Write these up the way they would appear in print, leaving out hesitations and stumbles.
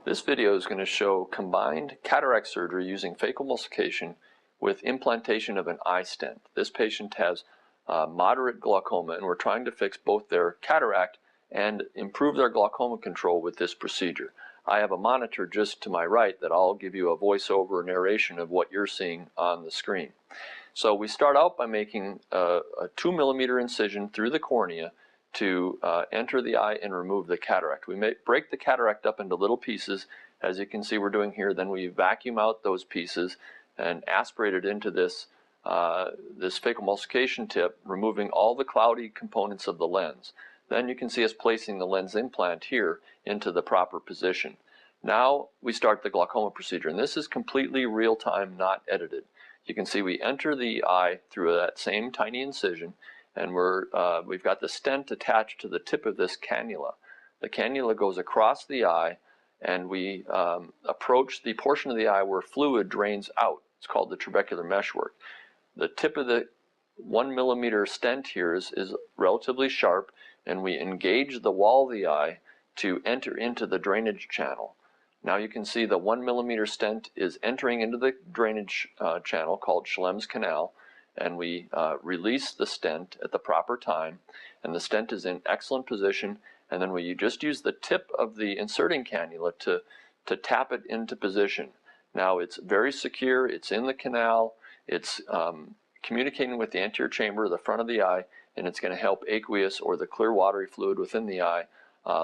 This video is going to show combined cataract surgery using phacoemulsification with implantation of an iStent. This patient has moderate glaucoma, and we're trying to fix both their cataract and improve their glaucoma control with this procedure. I have a monitor just to my right that I'll give you a voiceover narration of what you're seeing on the screen. So we start out by making a 2mm incision through the cornea to enter the eye and remove the cataract. We break the cataract up into little pieces, as you can see we're doing here. Then we vacuum out those pieces and aspirate it into this phacoemulsification tip, removing all the cloudy components of the lens. Then you can see us placing the lens implant here into the proper position. Now we start the glaucoma procedure, and this is completely real-time, not edited. You can see we enter the eye through that same tiny incision, and we've got the stent attached to the tip of this cannula. The cannula goes across the eye, and we approach the portion of the eye where fluid drains out. It's called the trabecular meshwork. The tip of the 1mm stent here is relatively sharp, and we engage the wall of the eye to enter into the drainage channel. Now you can see the 1mm stent is entering into the drainage channel called Schlem's canal, and we release the stent at the proper time, and the stent is in excellent position, and then we just use the tip of the inserting cannula to tap it into position. Now it's very secure, it's in the canal, it's communicating with the anterior chamber, the front of the eye, and it's going to help aqueous, or the clear watery fluid within the eye,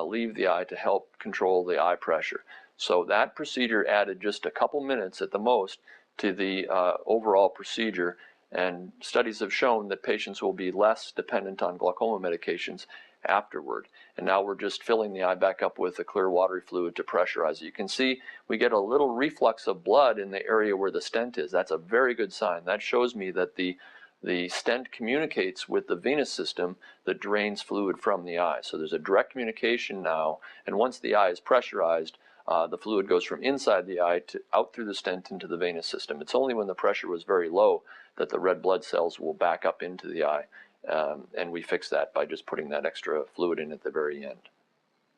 leave the eye to help control the eye pressure. So that procedure added just a couple minutes at the most to the overall procedure, and studies have shown that patients will be less dependent on glaucoma medications afterward. And now we're just filling the eye back up with a clear watery fluid to pressurize it. You can see we get a little reflux of blood in the area where the stent is. That's a very good sign. That shows me that the stent communicates with the venous system that drains fluid from the eye. So there's a direct communication now, and once the eye is pressurized, the fluid goes from inside the eye out through the stent into the venous system. It's only when the pressure was very low that the red blood cells will back up into the eye, and we fix that by just putting that extra fluid in at the very end.